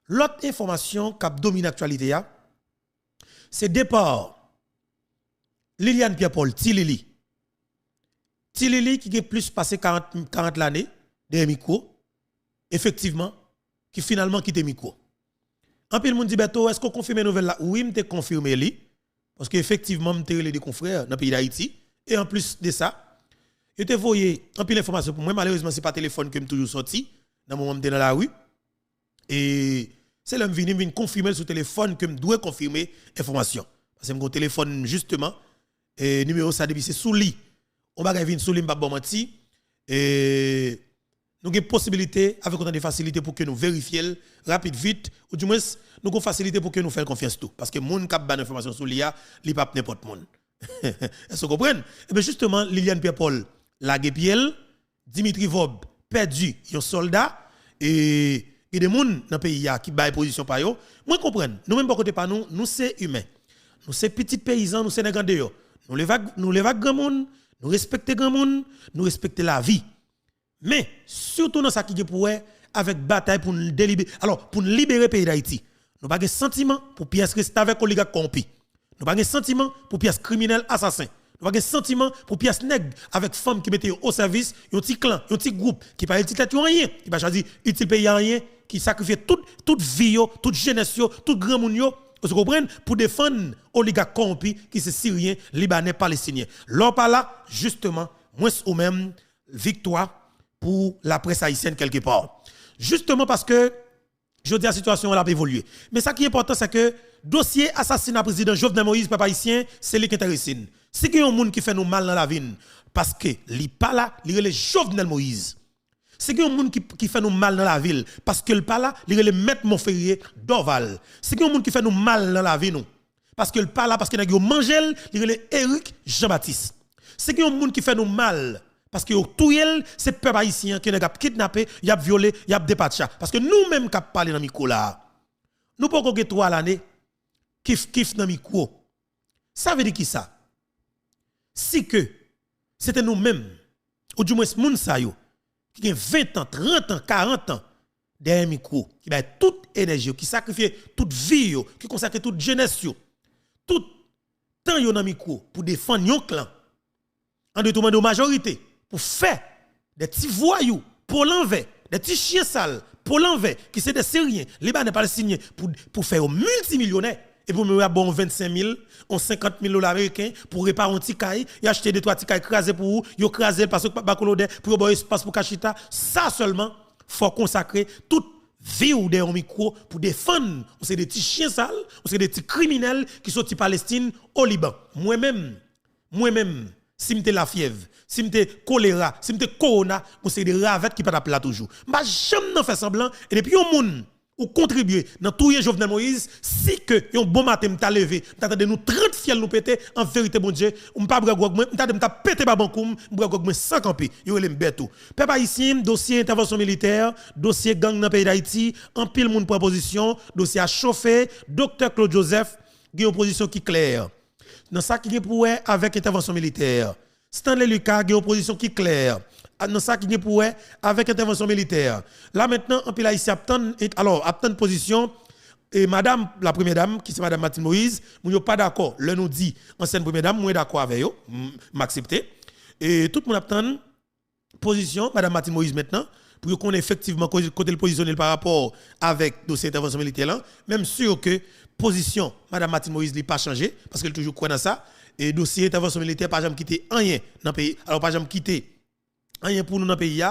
L'autre information qui domine l'actualité, c'est départ Liliane Pierre-Paul, Tilili. Tilili qui a plus passé 40 l'année de micro, effectivement, qui finalement quitté micro. En plus, le monde dit, Beto, est-ce qu'on confirme la nouvelle là? Oui, je confirmé li, parce qu'effectivement, je suis des confrères dans le pays d'Haïti. Et en plus de ça, je te voyé en plus l'information pour moi. Malheureusement, ce n'est pas le téléphone que je toujours sorti dans le moment où je dans la rue. Et c'est là que je viens confirmer sur le téléphone que je dois confirmer l'information. Parce que mon téléphone, justement, et numéro ça depuis c'est sous lit. On va venir sous lit, pas bon menti. Et nous avons possibilité, avec autant de facilité pour que nous vérifions rapide, vite, ou du moins, nous avons facilité pour que nous fassions confiance tout. Parce que les gens qui ont l'information sur l'IA, ils ne pas n'importe monde. Est-ce que vous comprenez? Et bien justement, Liliane Pierre-Paul, la Guépiel, Dimitri Vob, perdu, un soldat, et il y a des gens dans le pays qui ont position par eux. Moi, je comprends. Nous-mêmes, pas côté par nous, nous sommes humains. Nous sommes petits paysans, nous sommes des grands. Nous les vagues grand monde, nous respectons grand monde, nous respectons la vie. Mais, surtout dans ce qui est pour avec bataille pour nous délibérer. Alors, pour nous libérer le pays d'Haïti, nous n'avons pas de sentiment pour pièce rester avec oligarques corrompus. Nous n'avons pas de sentiment pour pièce criminels assassins. Nous n'avons pas de sentiment pour pièce nègres avec femmes qui mettent au service, un petit clan, un petit groupe qui parle de tête rien, qui va choisir utile pays rien, qui sacrifie toute vie, toute jeunesse, tout grand monde. Vous comprenez? Pour défendre oligarques corrompus qui sont syriens, libanais, palestiniens. L'on par là, justement, moins ou même victoire pour la presse haïtienne quelque part. Justement parce que je dis la situation elle a évolué. Mais ça qui est important c'est que dossier assassinat président Jovenel Moïse papa haïtien, c'est lui qui intéresse. Si il y a un monde qui fait nous mal dans la vie parce que li pas là, il est Jovenel Moïse. Si il y a un monde qui fait nous mal dans la ville parce que le pas là, il est maître Montferrier d'Orval. Si il y a un monde qui fait nous mal dans la vie nous parce que le pas là parce qu'il a mangé, il est Éric Jean-Baptiste. Si il y a un monde qui fait nous mal parce que tout c'est peuple haïtien qui a kidnappé, il a violé, il a dépatché. Parce que nous-mêmes qui parlé dans le micro là, nous ne pouvons pas 3 l'année, kif dans le micro. Ça veut dire qui ça? Si que c'était nous-mêmes, ou du moins ce monde qui a 20 ans, 30 ans, 40 ans, derrière le micro, qui a toute énergie, qui sacrifie toute vie, qui consacre toute jeunesse, tout temps dans le micro pour défendre un clan, en détournant de majorité, pour faire des petits voyous pour l'envers, des petits chiens sales pour l'envers, qui sont des Syriens, Libanais, Palestiniens, pour faire multimillionnaires. Et pour me bon 25 000, 50 000 $ américains pour réparer un petit caille, et acheter des 3 petits cailles écrasés pour vous, ils écrasé parce que pas pour avoir espace pour Kachita. Ça seulement, faut consacrer toute vie ou des micro pour défendre. On c'est des petits chiens sales, on c'est des petits criminels qui sont de Palestine au Liban. Moi-même, si m'te la fièvre, si m'te choléra, si m'te corona, on c'est des ravettes qui pas là toujours. M'a jamais n'en fait semblant et depuis un monde ou contribuer dans tout Jovenel Moïse si que un bon matin m'ta levé, m'ta nous 30 fiel nous péter en vérité bon Dieu, on pas bragog moi, m'ta péter ba bankoum, bragog moi sans camper. Yo le m'betou. Peuple haïtien, dossier intervention militaire, dossier gang dans pays d'Haïti, en pile monde proposition, dossier à chauffer, docteur Claude Joseph, une position qui claire. Dans ça qui est pour avec intervention militaire. Stanley Lucas a une opposition qui est claire. Dans ça qui est pour avec intervention militaire. Là maintenant, en pile ici alors une position et madame la première dame qui c'est madame Martine Moïse, nous pas d'accord. Le nous dit ancienne première dame, moi d'accord avec eux, m'accepter. Et tout le monde attend position madame Martine Moïse maintenant pour qu'on ait effectivement côté le positionner par rapport avec dossier intervention militaire là, même sûr que position madame Martine Moïse n'a pas changé parce qu'elle toujours croit dans ça et dossier intervention militaire pas jamais quitter rien dans le pays. Alors pas jamais quitter rien pour nous dans le pays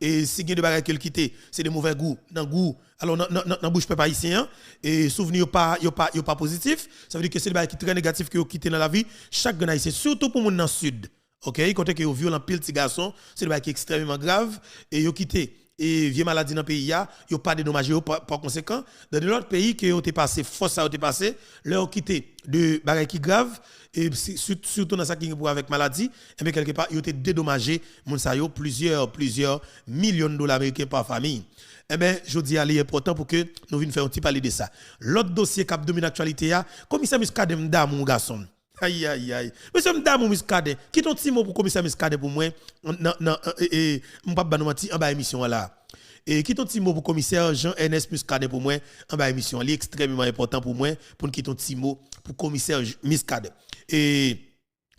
et si il y a des bagages qu'elle quitte, c'est des mauvais goûts dans goût. Alors dans bouche peuple haïtien et souvenir pas positif, ça veut dire que c'est des bagages qui très négatifs que vous quittez dans la vie chaque haïtien surtout pour moun dans le sud. OK, côté que vous violent pile petit garçon, c'est des bagages qui extrêmement grave et vous quittez et vieux maladie dans le pays yo pas dédommagé par conséquent dans l'autre pays que ont passé force ça ont passé leur quitté de bagages qui grave et surtout dans ça qui pour avec maladie et bien quelque part ils ont été dédommagés moun sa yo plusieurs millions de dollars américains par famille. Eh bien, je dis à important pour que nous venions faire un petit parler de ça. L'autre dossier qui domine l'actualité commissaire Muscadet m'dam mon garçon. Aïe aïe aïe. Monsieur m'dam Muscadet, qui ton petit mot pour commissaire Muscadet pour moi non m'pas ba nous mentir en bas émission là. Et qui ton petit mot pour commissaire Jean-Ernest Muscadet pour moi en bas émission, c'est extrêmement important pour moi pour qui ton petit mot pour commissaire Muscadet. Et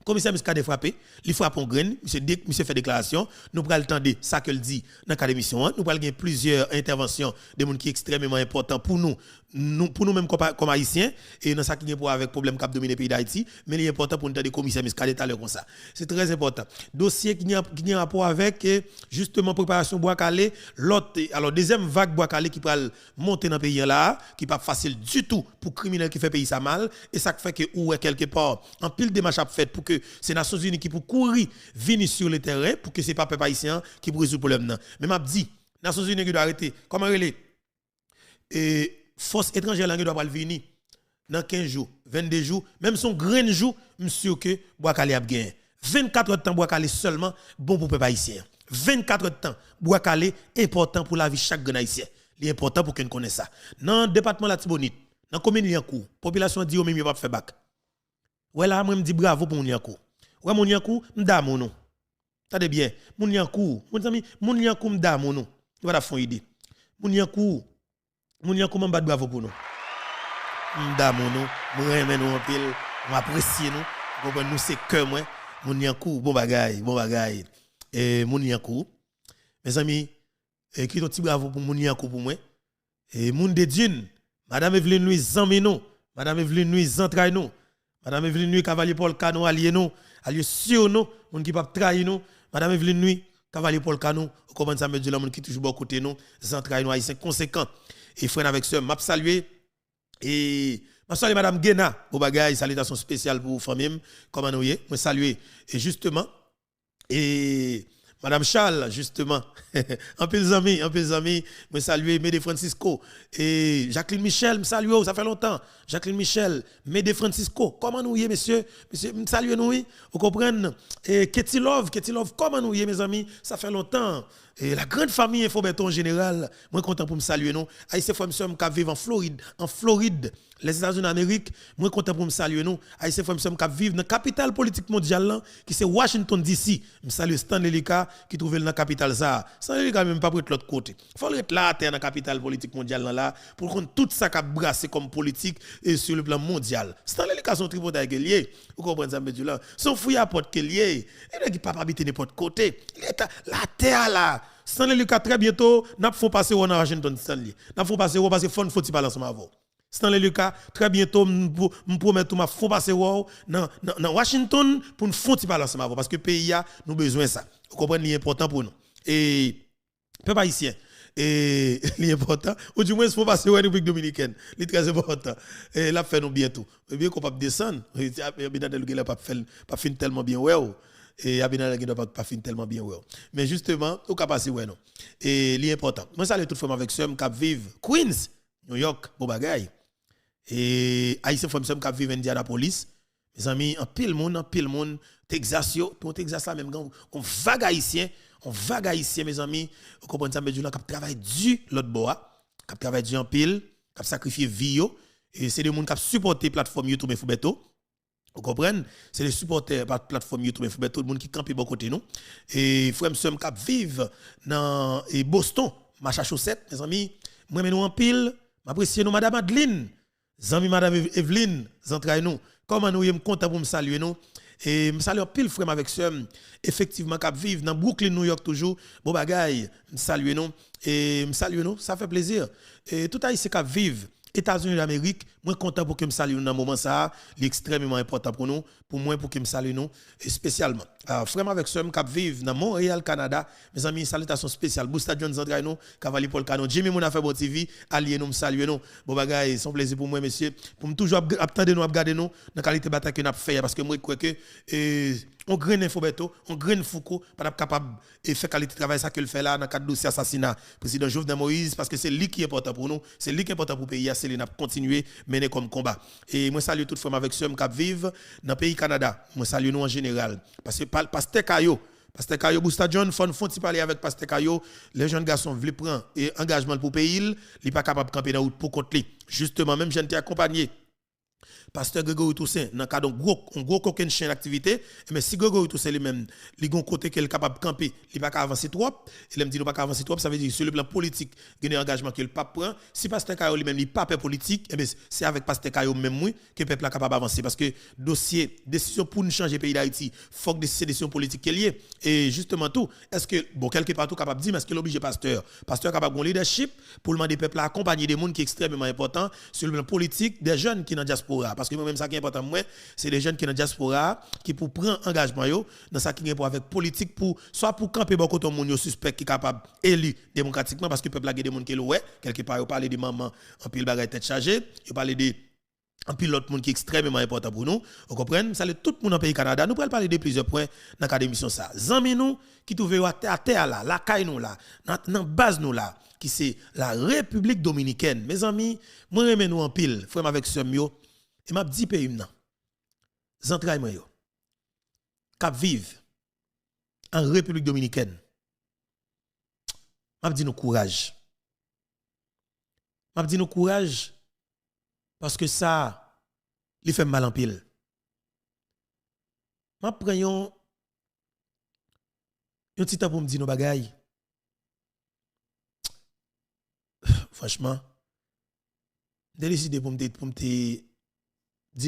commissaire Muscadet frappé, il frappe en graine, monsieur fait déclaration, nous prenons le temps de ça que le dit dans la émission, nous prenons plusieurs interventions de monde qui est extrêmement important pour nous pour nous-mêmes comme haïtiens et dans ça qui est pour avec problème cap dominer pays d'Haïti, mais il est important pour nous des commissaires Muscadet à l'heure comme ça. C'est très important. Dossier qui a rapport avec justement préparation bois calé, l'autre alors deuxième vague bois calé qui va monter dans le pays là, qui pas facile du tout pour criminel qui fait pays ça mal et ça fait que ou quelque part en pile démarche a fait pour que c'est Nations Unies qui pour courir venir sur le terrain pour que c'est pas peuple haïtien qui pour résoudre le problème. Mais m'a dit Nations Unies qui doit arrêter comment relé et force étrangère là qui doit pas venir dans 15 jours, 22 jours, même son grain jour, monsieur que Boakale a gagné. 24 heures de temps Boakale seulement bon pour peuple haïtien. 24 heures de temps Boakale important pour la vie chaque grand haïtien. Il est important pour qu'on connaisse ça. Dans le département la Tibonite, dans la commune Yankou, population dit même pas faire bac. Ouais là moi me dit bravo pour mon Yankou. Ouais mon Yankou m'da mon nom. Tendez bien, mon Yankou, mon ami, mon Yankou m'da mon nom. Tu vas faire une idée. Mon Yankou m'en bat bravo pour nous. M'da mon nom, m'aime nous en pile, m'apprécie nous. Comprendre nous c'est cœur moi. Mon Yankou, bon bagaille. Et mon Yankou, mes amis, qui ton petit bravo pour mon Yankou pour moi. Et moun de Dune, Madame Evelyne Louise Zamino, Madame Evelyne Louise Zantraille nous, Madame Evelyne Louise Cavalier Paul Cano allié nous, allié sur nous, moun qui pas trahir nous, Madame Evelyne Louise Cavalier Paul Cano, comment ça me dit là moun qui toujours bon côté nous, Zantraille nous haïtien conséquent. Et frère avec sœur, m'a salué et m'a salué madame Guéna, bon bagay, salutation spéciale pour famille, comment nous y m'a salué et justement et madame Charles justement un peu les amis me saluer Médé Francisco et Jacqueline Michel me saluer ça fait longtemps Jacqueline Michel Médé Francisco comment nous y monsieur me saluer nous vous comprenez et Ketty Love comment nous y mes amis ça fait longtemps et la grande famille Infobeto en général moi content pour me saluer nous haïtien frère monsieur qui vivent en Floride les États-Unis d'Amérique moi content pour me saluer nous haïtien frère monsieur qui vivent dans la capitale politique mondiale qui c'est Washington DC me salue Stanley Lika qui trouve dans la capitale ça Stanley Lika même pas pour être l'autre côté faut être là dans la capitale politique mondiale là pour qu'on tout ça qui brassé comme politique et sur le plan mondial Stanley Lika son tribunal qui lié vous comprenez ça me dit là son fouille à porte qui lié et qui pas habiter n'importe côté la terre là Stanley Lucas très bientôt n'a font passer au Washington Stanley n'a font passer au parce que faut pas ensemble avant Stanley Lucas très bientôt me promet tout m'a font passer au dans Washington pour nous font pas ensemble avant parce que pays a nous besoin ça vous comprenez l'important pour nous et peuple haïtien et l'important ou du moins faut passer au République dominicaine c'est très important et là fait nous bientôt bien qu'on pas descendre Abinadel pas fin tellement bien ouais et Abinadel qui doit pas fin tellement bien ouais mais justement au cas passer ouais non et l'important moi ça les toute femme avec somme qui vivent Queens New York bon bagaille et haïtien femme somme qui vivent Indianapolis mes amis en pile monde Texas yo pour Texas là même on vague haïtien mes amis vous comprenez ça mais du là qui travaille du l'autre bois qui travaille du en pile qui sacrifier vie yo et c'est des monde qui supporter plateforme YouTube Infobeto vous comprenez c'est les supporters par plateforme YouTube Infobeto le monde qui campe bon côté nous et frère monsieur qui vivent dans Boston Massachusetts mes amis moi nous en pile m'apprécier nous madame Adeline zami madame Evelyne Zantraille nous comment nous sommes content pour me saluer nous et me saluer pile frère avec sœur effectivement qui vivent dans Brooklyn New York toujours bon bagaille me saluer nous et me saluer nous ça fait plaisir et tout haïtien qui vivent États-Unis d'Amérique moi content pour que me saluer nous dans moment ça l'extrêmement important pour nous pour moi pour que me saluer nous et spécialement frère avec sœur qui vivent dans Montréal Canada mes amis salutations spéciales Busta Jones André nous Cavalier Paul Cano Jimmy mon affaire bon TV allié nous me saluer nous bon bagaille son plaisir pour moi monsieur pour me toujours attendre nous regarder nous dans qualité bataille que n'a fait parce que moi je crois que on graine Infobeto on graine Foucault pas capable et faire qualité travail ça que le fait là dans cadre dossier assassinat président Jovenel Moïse parce que c'est lui qui est important pour nous c'est lui qui est important pour pays c'est lui n'a continuer mener comme combat et moi salue toute femme avec ceux qui vivent dans pays Canada moi salue nous en général parce que Pasteur Kayo Busta John font parler avec Pasteur Kayo les jeunes garçons veulent prendre engagement pour pays il pas capable de camper dans route pour contre lui justement même j'étais accompagné Pasteur Grégory Toussaint, dans le cadre d'un gros coquin chien d'activité, mais si Grégory Toussaint lui-même, il a un côté qu'il est capable de camper, il n'est pas avancer trop, et il me dit qu'il n'est pas avancer trop, ça veut dire que sur le plan politique, il y a un engagement que le pape prend. Si Pasteur Kayo lui-même n'est pas politique, c'est avec Pasteur Kayo même que le peuple est capable d'avancer. Parce que dossier, décision pour nous changer le pays d'Haïti, il faut que des décisions politiques qu'il y ait. Et justement tout, est-ce que, bon, quelque part tout capable de dire, mais est-ce que l'oblige Pasteur est capable de leadership pour demander au peuple à accompagner des gens qui sont extrêmement importants sur le plan politique, des jeunes qui sont dans la diaspora. Parce que moi-même, ça qui est important pour moi, c'est des jeunes qui sont dans la diaspora, qui pour prendre engagement dans ça qui est pour avec politique, pour, soit pour camper beaucoup de monde suspect qui est capable d'élu démocratiquement, parce que le peuple a des gens qui est ouais, quelque part, il parle de maman en pile bagaille tête chargée, il parle de en pile l'autre monde qui est extrêmement important pour nous. Vous comprenez? Ça tout le monde dans le pays Canada. Nous pourrons parler de plusieurs points dans la émission ça. Zami nous qui trouvent à terre là, la caille nous là, dans base nous là, qui c'est la République dominicaine. Mes amis, moi j'aime nous en pile, frère avec ce mio et m'a dit pays nan. Zantraille moi yo. Cap vive en République dominicaine. M'a dit nous courage. M'a dit nous courage parce que ça il fait mal en pile. M'a prend un petit temps pour me dire nos bagailles. Franchement, j'ai décidé pour me dire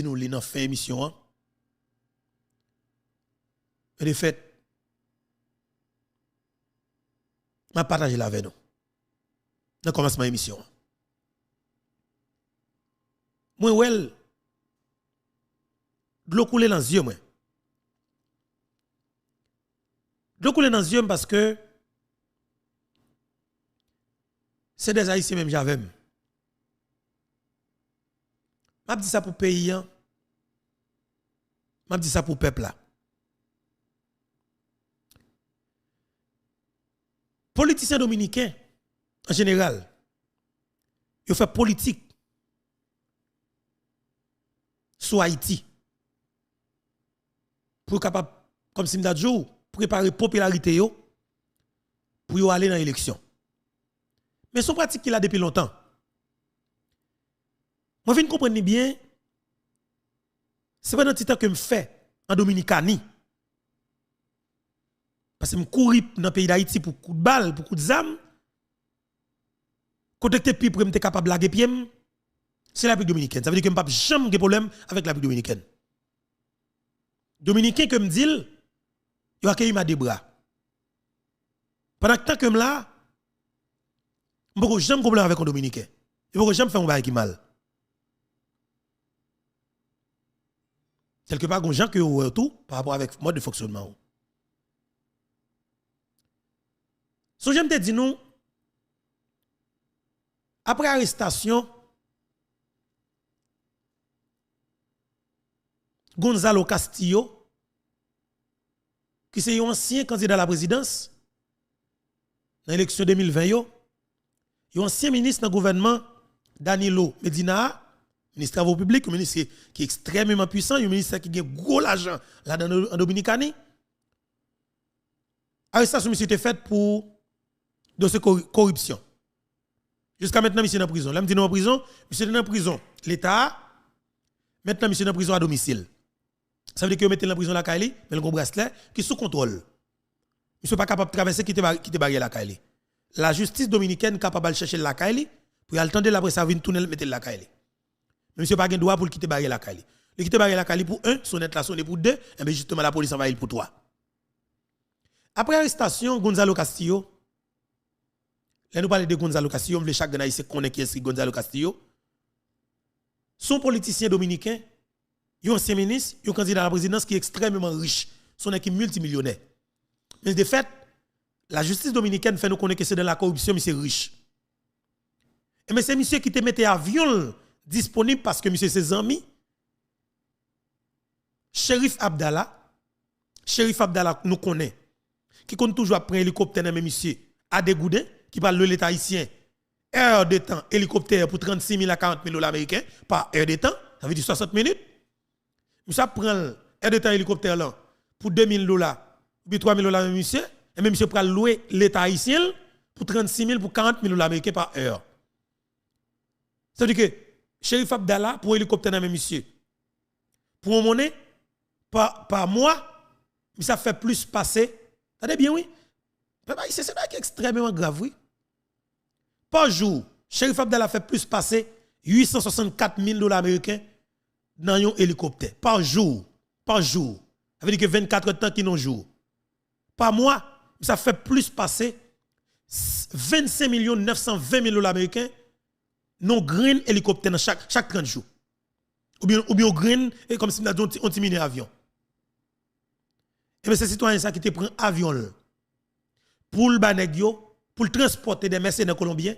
nous li dans fin émission. Mais de fait, m'a partagé la avec nous. Dans commencement émission. Moi wel de l'eau couler dans les yeux moi. De l'eau couler dans les yeux parce que c'est des haïtiens même j'avais. M'a dit ça pour pays m'a dit ça pour peuple là. Politiciens dominicains en général, ils font politique sur Haïti pour capable comme si m'd'a jour préparer popularité yo pour yo aller dans l'élection. Mais son pratique qu'il a depuis longtemps. Moi viens comprendre bien c'est pas dans petit temps que me fait en Dominicanie. Parce que me courir dans le pays d'Haïti pour coup de balle, pour coup de zam. Côté que puis pour me capable de blaguer pied, c'est la République dominicaine. Ça veut dire que me pas jamais de problème avec la République dominicaine. Dominicain que me dit, il accueilli ma deux bras. Pendant que tant que me là, je ne jamais problème avec un dominicain. Je ne jamais faire un bail qui mal. Quelque part, il y a des gens qui ont tout par rapport avec le mode de fonctionnement. So j'aime te dire nous, après arrestation, Gonzalo Castillo, qui est un ancien candidat à la présidence, dans l'élection 2020, un ancien ministre dans le gouvernement, Danilo Medina, ministre des Travaux publics, un ministre qui est extrêmement puissant, un ministre qui a gros l'argent là dans en Dominicanie. Arrestation monsieur était faite pour dossier corruption. Jusqu'à maintenant monsieur est en prison. Là me dit en prison, monsieur est en prison. L'État maintenant monsieur est en prison à domicile. Ça veut dire que mettez dans prison la Kaili, mais le bracelet qui est sous contrôle. Monsieur pas capable de traverser quitter barrière la Kaili. La justice dominicaine capable de chercher la Kaili pour attendre la presse venir tourner mettre la Kaili. Monsieur pas gain droit pour quitter barrière la Kaili. Le quitter barrière la Kaili pour un, sonnet la sonne pour deux, et bien justement la police envahit pour trois. Après arrestation Gonzalo Castillo, là nous parlons de Gonzalo Castillo, on chaque haïtien connaît qui est Gonzalo Castillo. Son politicien dominicain, il y a un ancien ministre, il y a un candidat à la présidence qui est extrêmement riche, son équipe multimillionnaire. Mais de fait, la justice dominicaine fait nous connaître que c'est de la corruption, mais c'est riche. Et mais c'est monsieur qui te mettait avion disponible parce que monsieur ses amis, Shérif Abdallah nous connaît, qui compte toujours après hélicoptère dans monsieur à Dégoudin, qui parle de l'État haïtien, heure de temps, hélicoptère pour 36 000 à 40 000 $ américains par heure de temps, ça veut dire 60 minutes. Monsieur prend heure de temps hélicoptère là pour 2 000 $, ou 3 000 $, monsieur, et même monsieur prend louer l'État haïtien pour 36 000 pour 40 000 $ américains par heure. Ça veut dire que Shérif Abdallah pour hélicoptère dans même monsieur. Pour monnaie par mois, ça fait plus passer. Attendez bien oui. C'est pas extrêmement grave oui. Par jour, Shérif Abdallah fait plus passer 864 000 dollars américains dans un hélicoptère. Par jour. Par jour. Ça veut dire que 24 temps qui n'ont jour. Par mois, ça fait plus passer 25 920 000 dollars américains non green hélicoptère dans chaque 30 jours. Ou bien green et comme si nous avions un petit avion. Et bien, c'est citoyen ça qui te prend avion là, pour le banegyo, pour le transporter des mercenaires colombiens,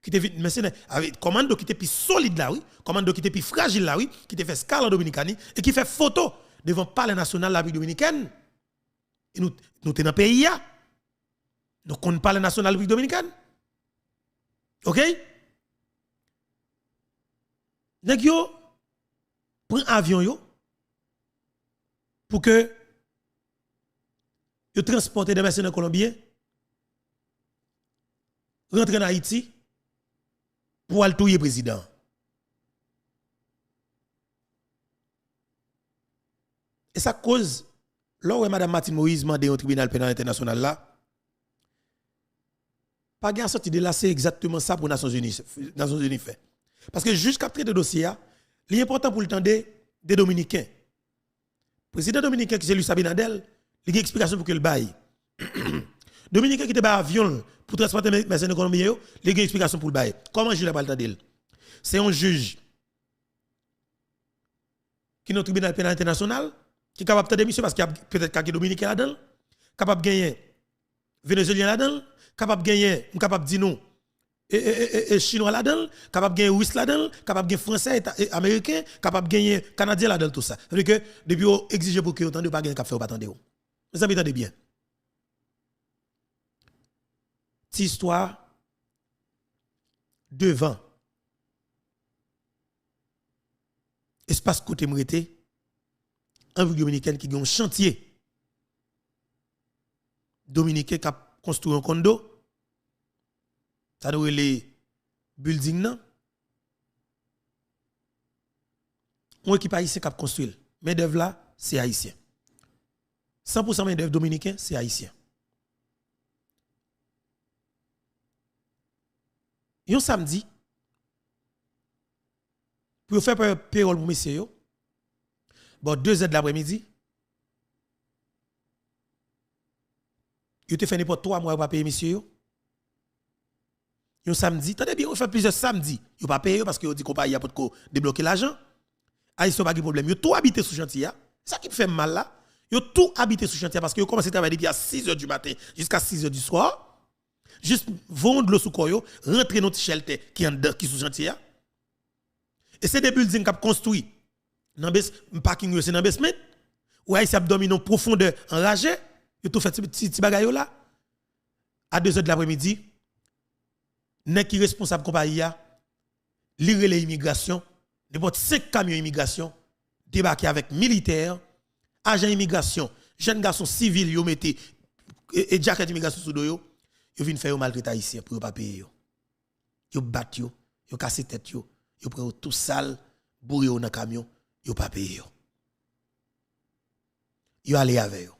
qui te vite mercenaires avec commando qui te plus solide là oui, commando qui te plus fragile là oui, qui te fait escale en Dominicanie et qui fait photo devant le palais national de la République dominicaine. Et nous sommes dans le pays là. Donc on parle national de la République dominicaine. OK? Nèg yo prend avion yo pour que yo transporter des mercenaires colombiens rentrer en Haïti pour aller tuer le président. Et ça cause, là où Mme Martine Moïse m'a demandé au tribunal pénal international là, pas gain sorti de là, c'est exactement ça pour les Nations Unies fait. Parce que jusqu'à traiter de dossier, l'important pour le temps des Dominicains. Le président dominicain qui c'est lui Sabinadel, il a une explication pour que le bail. Dominicain qui était bas avion pour transporter mes mercenaires colombiens, il a une explication pour le bail. Comment juge la balle d'elle? C'est un juge qui est dans le tribunal pénal international qui est capable de faire des missions parce qu'il y a peut-être quelques Dominicains là-dedans, capable de gagner Vénézuélien là-dedans, capable de gagner, capable de dire non, et Chinois là-dedans, capable de gagner Russe là-dedans, capable de gagner Français et Américain, capable de gagner Canadien là-dedans, tout ça. Ça veut dire que depuis on exige pour que autant de pas gagner cap faire ou pas attendre. Mes amis, attendez bien. Cette histoire devant espace côté m'rete en ville dominicaine qui a un chantier dominicain qui a construit un condo ça doit les building nan on équipe haïtien qui a construit main d'œuvre là c'est haïtien 100% main d'œuvre dominicain c'est haïtien. Un samedi pour faire payroll pour monsieur yo bon 2h de l'après-midi yo te fait n'importe 3 mois pas payer monsieur yo un samedi attendez bien on fait plusieurs samedis yo pas payer parce que yo dit compagnie a pour débloquer l'argent haïtien pas de problème yo tout habité sous chantier ça qui fait mal là yo tout habité sous chantier parce que yo commencé à travailler depuis à 6h du matin jusqu'à 6h du soir juste vendre l'eau sous koyo rentrer notre shelter qui sous chantier et c'est des buildings qu'a construit dans parking c'est dans basement ou haïtien dormi en profondeur enragé yo tout fait petit bagay là à 2h de l'après-midi n'est qui responsable compagnie a lire les immigrations n'importe 5 camions immigration débarquer avec militaires agents immigration jeunes garçons civils yo mettez et jacket immigration sous dos yo viennent faire maltraiter haïtien pour pas payer yo battent yo casser tête yo prend tout sale bourré dans camion yo pas payer yo aller avec yo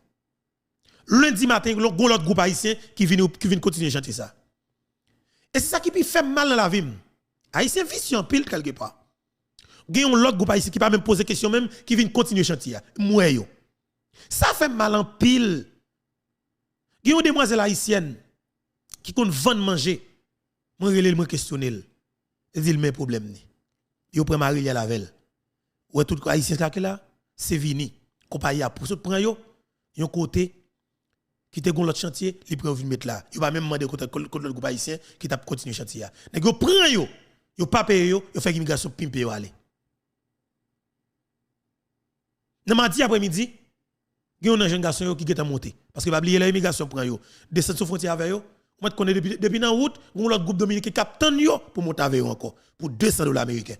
lundi matin l'autre groupe haïtien qui vient continuer chanter ça et c'est ça qui fait mal dans la vie haïtien vicieux en pile quelque part gagne l'autre groupe haïtien qui pas même poser question même qui vient continuer chanter moi yo ça fait mal en pile gagne une demoiselle haïtienne qui compte vendre manger moi relève moi questionner il dit le problème ni yo prend Marie à la veille ou tout haïtien là c'est vini compagnie a pour ça prend yo yon côté qui te gon l'autre chantier li prend venir mettre là yo pas même demander côté l'autre groupe haïtien qui t'a continuer chantier nèg yo prend yo pas payer yo fait immigration pimper yo aller dans mardi après-midi gen un jeune garçon qui est monté parce que pas oublier l'immigration prend yo descendre sur frontière avec yo moi connais depuis dans route gon l'autre groupe dominicain qui attend yo pour monter avec yo encore pour $200 américains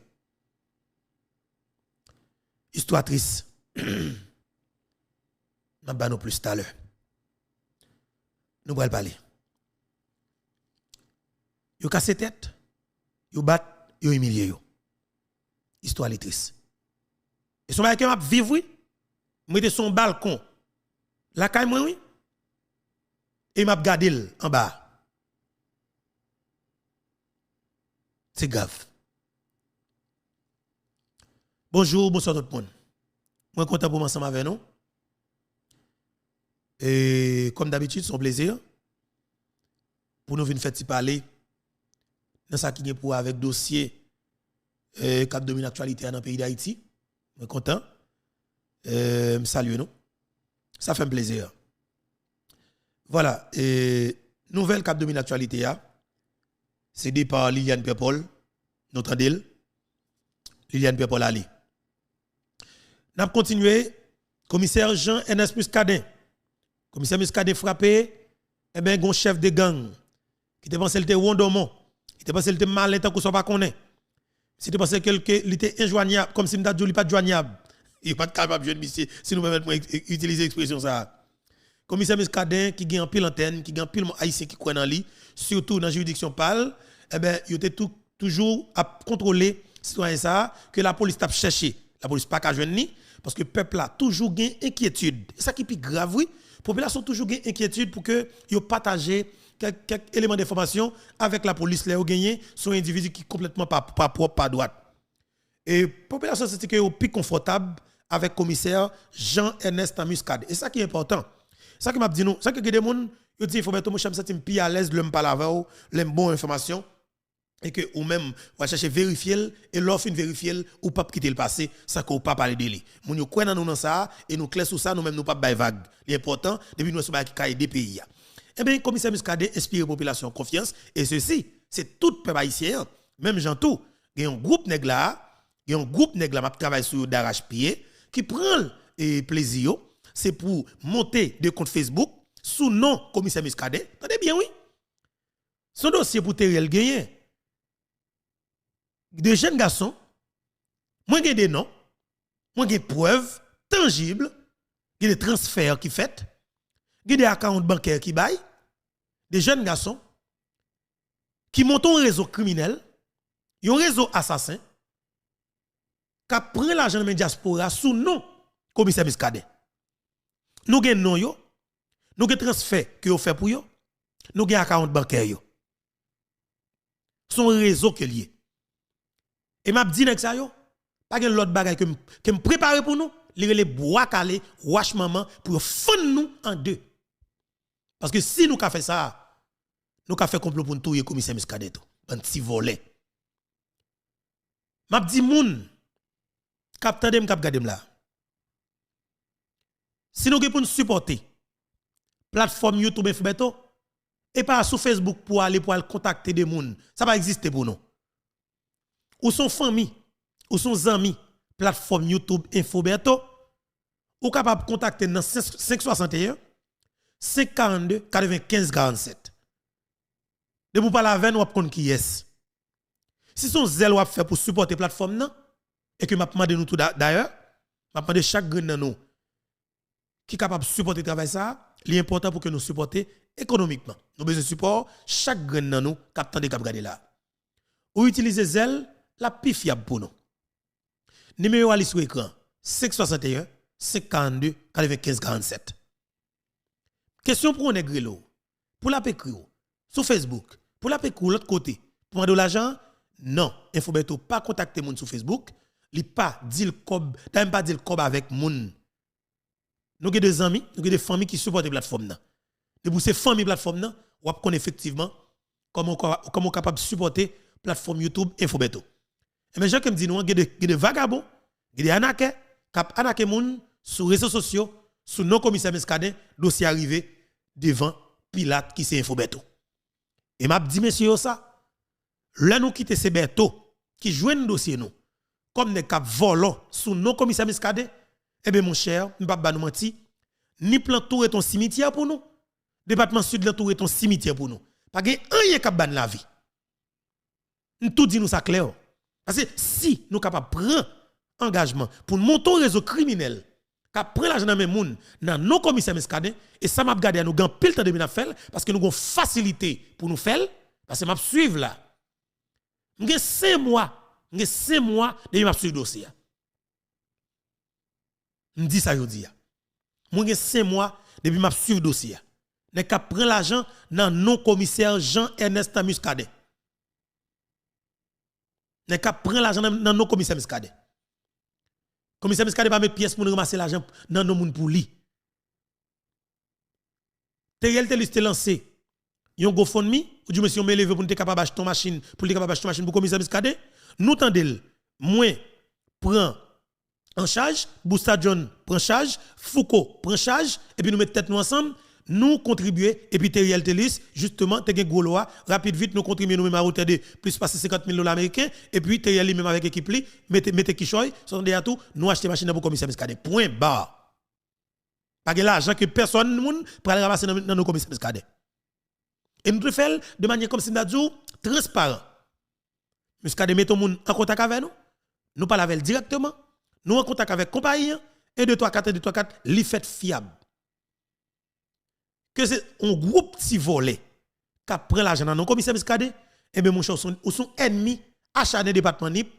histoire triste n'a pas non plus tout à l'heure nous allons parler yo casse tête yo bat yo humilié yo Histoire est triste. Et son bagage que m'a vivre oui, mettez son balcon. La caille moi oui. Et m'a gardé en bas. C'est grave. Bonjour, bonsoir tout le monde. Moi content pour m'ensemble avec nous. Et comme d'habitude, c'est un plaisir pour nous venir faire parler dans ça qui est pour avec dossier cap domine l'actualité dans le pays d'Haïti. Je suis content. Salut nous. Ça fait un plaisir. Voilà, nouvelle cap domine l'actualité c'est dit par Liliane Pierre-Paul, notre deal. Liliane Pierre-Paul Ali. Nous avons continué, commissaire Jean-Ernest Muscadet. Commissaire Muscadet frappé, eh bien, un chef de gang qui était pensé qu'il était Wondomon, qui était pensé qu'il était malin tant qu'on soit pas connaît. Si tu pensé qu'il était injoignable, comme si nous n'avons pas joignable, il n'est pas capable de jouer si nous pouvons utiliser l'expression ça. Commissaire Muscadet qui gagne pile antenne, qui gagne pile haïtien qui croit dans lui, surtout dans la juridiction PAL, eh ben il était toujours à contrôler citoyen ça que la police t'a cherché. La police pas qu'à joindre ni parce que peuple a toujours gain inquiétude. Et ça qui est plus grave oui, population toujours gain inquiétude pour que yo partager quelques éléments d'information avec la police là au gagné sur un individu qui complètement pas propre pas droite. Et population c'est que yo plus confortable avec commissaire Jean-Ernest Muscadet. Et ça qui est important. Ça qui m'a dit nous, ça que des gens yo dit il faut mettre mon cham sentir plus à l'aise l'homme parler avec l'aime bonne information et que ou même on va chercher vérifier et l'offre vérifier ou pas quitter le passé sans qu'on pas parler de lui. Moun yo croit dans nous dans ça et nous clair sur ça nous même nous pas bail vague. L'important depuis nous sommes qui caille des pays. Eh bien commissaire Muscadet inspire population confiance et ceci c'est tout peuple haïtien même gens tout il y a un groupe nèg là, il y a un groupe nèg là m'a travaille sur d'arrache-pied qui prend plaisir c'est pour monter des comptes Facebook sous nom commissaire Muscadet. Attendez bien oui. Son dossier pour Teriel gagner. De jeunes garçons, moi j'ai des noms, moi j'ai des preuves tangibles, j'ai des transferts qui fait, j'ai des accounts bancaires qui baillent, des jeunes garçons qui montent un réseau criminel, un réseau assassin, qui prend l'argent de la diaspora sous nom commissaire Muscadet. Nous avons nom yo, nous avons transfert que vous fait pour yo, nous avons account bancaire yo. Son réseau qui est lié. Et m'a dit que ça yo, pas gen l'autre bagay que me préparer pour nous, les bois calé, wash maman pour fondre nous en deux. Parce que si nous ka fait ça, nous ka fait complot pour nous touyer commissaire Muscadet tout, un petit volet. M'a dit moun k'ap tande m'k'ap gade là. Si nous pour nous supporter plateforme YouTube Infobeto et pas sur Facebook pour aller contacter des moun, ça va exister pour nous. Ou son famille, ou son amis, plateforme YouTube Infobeto, ou capable de contacter dans 561 542 95 47. De vous parler avec nous, vous qui est. Si son zèle ou fait pour supporter la plateforme, non, et que m'a demandé nous tout d'ailleurs, m'a demandé chaque grain de nous qui est capable de supporter le travail, ça, l'important pour que nous supportions économiquement. Nous avons besoin de support, chaque grain de nous, qui est capable de là. Ou utiliser zèle, la plus fiable pour nous. Numéro à sur l'écran 561 52 95 47. Question pour un grelo. Pour la pécrio sur Facebook, pour la pécrio l'autre côté, pour demander l'argent, non, Infobeto pas contacter moun sur Facebook, li pas deal cob, même pas deal cob avec moun. Nous avons des amis, nous avons des familles qui supportent la plateforme là. Et pour ces familles plateforme là, on connaît effectivement comment on est capable de supporter la plateforme YouTube Infobeto. Et mes gens qui me disent, nous, il y a des vagabonds, il y a des anaké, qui anaké moun sur les réseaux sociaux, sur nos commissaires Muscadet, dossier arrivé devant Pilate qui c'est Infobeto. Et m'a dit, messieurs, ça, là nous quitter ces Beto, qui jouent un dossier nous, comme des cap volants sur nos commissaires Muscadet, eh bien, mon cher, nous ne pouvons pas nous mentir, ni plan tour et ton cimetière pour nous, département sud de tour et ton cimetière pour nous. Pas que rien qui ban la vie. Nous tout dit nous ça clair. Parce que si nous sommes capables de prendre engagement pour monter un réseau criminel, qui prend l'argent dans les gens, dans nos commissaires Muscadet, et ça m'a gardé à nous gagner pile temps de faire, parce que nous avons facilité pour nous faire, parce que m'a suivre là. Nous avons 5 mois J'ai 5 mois depuis m'a suivi dossier. Je dis ça aujourd'hui. Moi j'ai 5 mois depuis m'a suivi dossier. N'est qu'à prendre l'argent dans non commissaire Jean-Ernest Muscadet. N'est qu'à prendre l'argent dans non commissaire Muscadet. Commissaire Muscadet va mettre pièce pour ramasser l'argent dans nos moun pour lui. Teriel te lancé yon GoFundMe ou du monsieur me lever pour nous capable acheter machine pour capable acheter machine pour commissaire Muscadet. Nous tendel moins prend en charge, Bousta John prend charge, Foucault prend charge et puis nous mettons tête nous ensemble, nous contribuer et puis Teriel Telis justement te gen gros loi rapide vite nous contribuer nous même à hauteur de plus passer 50 000 $ américains et puis Teriel lui même avec équipe li mettez Kishoy sont derrière tout nous acheter machine pour commissaire Muscadet. Point barre. Pas de l'argent que personne ne peut ramasser dans nos commissaires Muscadet. Et nous devons faire de manière comme si nous avons transparent. Muscadet met tout le monde en contact avec nous. Nous parlons avec directement. Nous en contact avec compagnie. 1, 2, 3, 4, 1, 2, 3, 4. Li fait fiable. Que c'est un groupe qui vole qui prend l'argent dans nos commissaires Muscadet. Et bien, mon cher, ou sont ennemis acharnés département NIP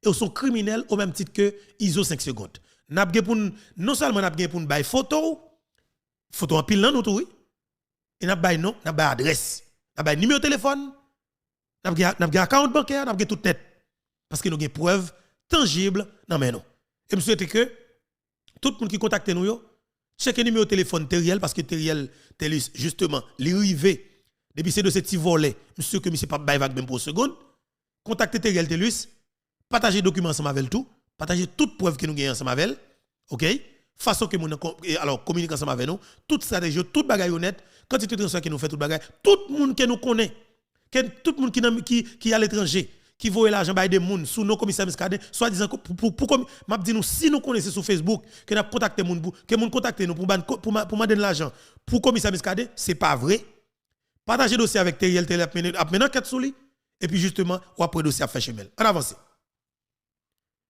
et ou sont criminels au même titre que ISO 5 secondes. Non seulement n'a pour une photo en pile dans nous tout oui. Et n'a pas non, n'a pas adresse, n'a pas numéro de téléphone, n'a compte bancaire, n'a tout net parce que nous avons des preuves tangibles dans nous. Et je souhaite que tout le monde qui contacte nous yo, check le numéro de téléphone Teriel parce que Teriel Telus justement li rivé depuis ces dossiers volé, monsieur que monsieur pas bail vague même pour seconde, contactez Teriel Telus, partagez documents ensemble avec tout. Partager toute preuve que nous gagnons ensemble avec elle. OK? Façon que nous alors communiquer ensemble avec nous, toute stratégie, toute bagaille honnête, quantité de transfert que nous fait toute bagaille, tout le monde que nous connaît, tout le monde qui est à l'étranger, qui voit l'argent bail des monde sous nos commissaires Muscadet, soit disant pour m'a dit nous si nous connaissons sur Facebook que nous contacter monde que monde contacter nous pour demander de l'argent pour commissaire Muscadet, c'est pas vrai. Partagez dossier avec Teriel maintenant enquête sur lui et puis justement ou après dossier à faire chez Mel. On avance.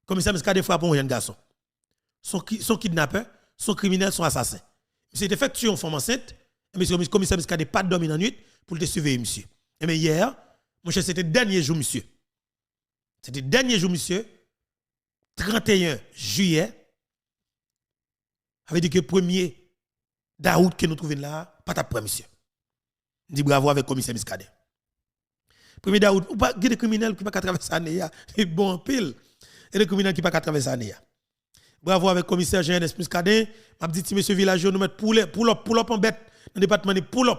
Commissaire Muscadet frappe un jeune garçon. Son kidnappeur, son criminel, son assassin. Monsieur était fait tuer une femme enceinte. Monsieur commissaire Muscadet pas dormi dans la nuit pour te surveiller monsieur. Et mais hier, mon cher, c'était le dernier jour monsieur. C'était le dernier jour monsieur. 31 juillet. Avait dit que premier d'août que nous trouvons là, pas ta près monsieur. Dit bravo avec commissaire Muscadet. Premier d'août, ou pas des criminels qui pas traverser l'année, bon pile. Et les criminels qui pas traverser l'année. Bravo avec commissaire Jean-Ernest Muscadet. M'a dit monsieur villageois nous mettre pull up en bête dans le département ni pull up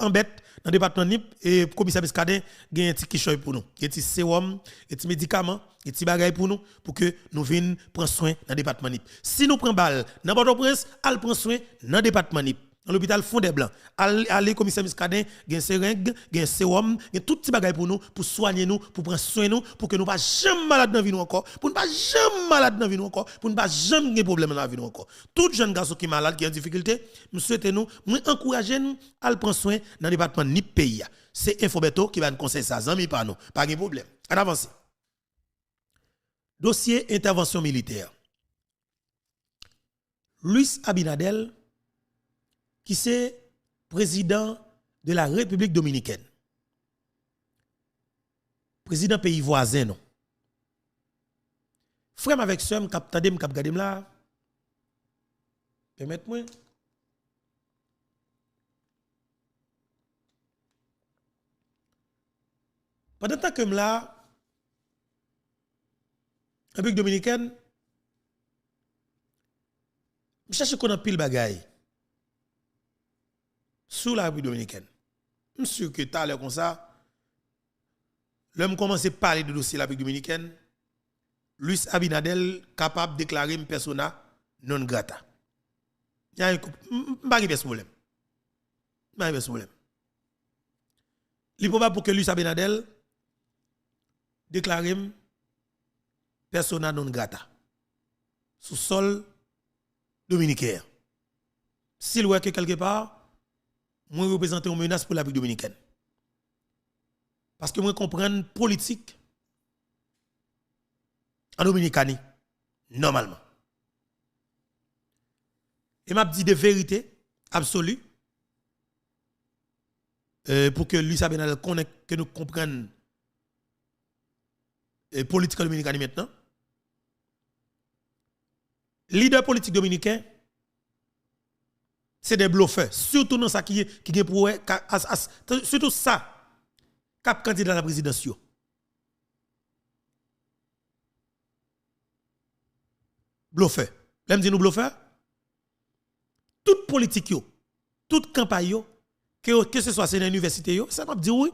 en bête dans le département NIP et commissaire Muscadet gagne un petit kichoy pour nous. Un petit sérum, un petit médicament, un petit bagage pour nous pour que nous venions prendre soin dans le département NIP. Si nous prenons balle dans Port-au-Prince, elle prend soin dans le département NIP. Dans l'hôpital Fond des Blancs, aller commissaire Muscadet, gen seringue, gen sérum, gen tout petit bagay pour nous, pour soigner nous, pour prendre soin nous, pour que nous pas jamais malade dans la vie nous encore, pour ne pas jamais malade dans la vie nous encore, pour ne pas jamais des problèmes dans la vie nous encore. Tout jeune garçon qui est malade, qui a en difficulté, nous souhaitons nous, encourager nous à prendre soin dans le département ni pays. C'est Infobeto qui va nous conseiller ça, zami par nous, pas de problème. On avance. Dossier intervention militaire. Luis Abinadel qui c'est président de la République dominicaine. Président pays voisin, non. Frère avec soeur, cap gadem là. Permettez-moi. Pendant que je suis là, République dominicaine, je cherche qu'on a pile bagaille. Sous la République dominicaine. Je suis sûr que tout à l'heure comme ça, l'homme commence à parler de dossier de la République dominicaine, Luis Abinadel capable de déclarer une persona non grata. Il y a un problème. Il y a un problème. Il est probable pour que Luis Abinadel déclare une persona non grata sous sol dominicain. S'il voit que quelque part, moi représenter une menace pour la République dominicaine. Parce que moi comprends politique en Dominicanie, normalement. Et m'a dit de vérité absolue pour que Luis Abinadel connaisse que nous comprenions politique dominicaine maintenant. Leader politique dominicain, c'est des bluffeurs. Surtout dans ça qui est pour surtout ça, cap candidat à la présidence. Bluffeur. L'aime dit nous bluffeur? Toute politique, toute campagne, que ce soit dans l'université, ça m'a dit oui.